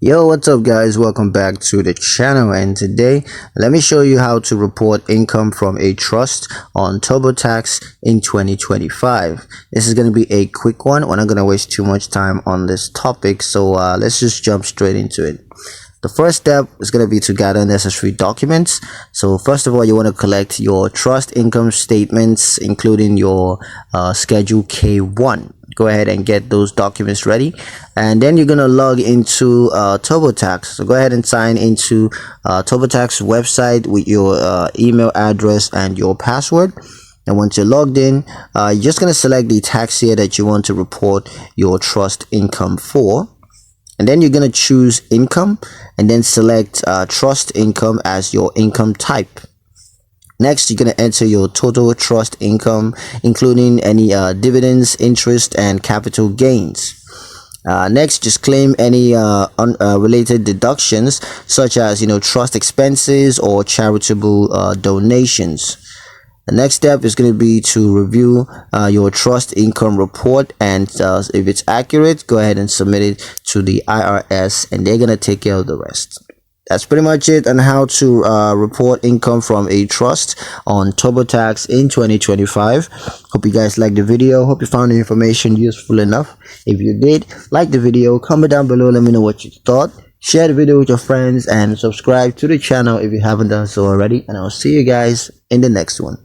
Yo, what's up guys? Welcome back to the channel, and today let me show you how to report income from a trust on Turbotax in 2025. This is going to be a quick one. We're not going to waste too much time on this topic, so let's just jump straight into it. The first step is going to be to gather necessary documents. So first of all, you want to collect your trust income statements, including your Schedule K1. Go ahead and get those documents ready, and then you're gonna log into Turbotax. So go ahead and sign into Turbotax website with your email address and your password. And once you're logged in, you're just gonna select the tax year that you want to report your trust income for, and then you're gonna choose income and then select trust income as your income type. Next, you're going to enter your total trust income, including any dividends, interest, and capital gains. Next, just claim any related deductions, such as trust expenses or charitable donations. The next step is going to be to review your trust income report, and if it's accurate, go ahead and submit it to the IRS, and they're going to take care of the rest. That's pretty much it on how to report income from a trust on Turbotax in 2025. Hope you guys liked the video. Hope you found the information useful enough. If you did, like the video, comment down below, let me know what you thought. Share the video with your friends and subscribe to the channel if you haven't done so already. And I'll see you guys in the next one.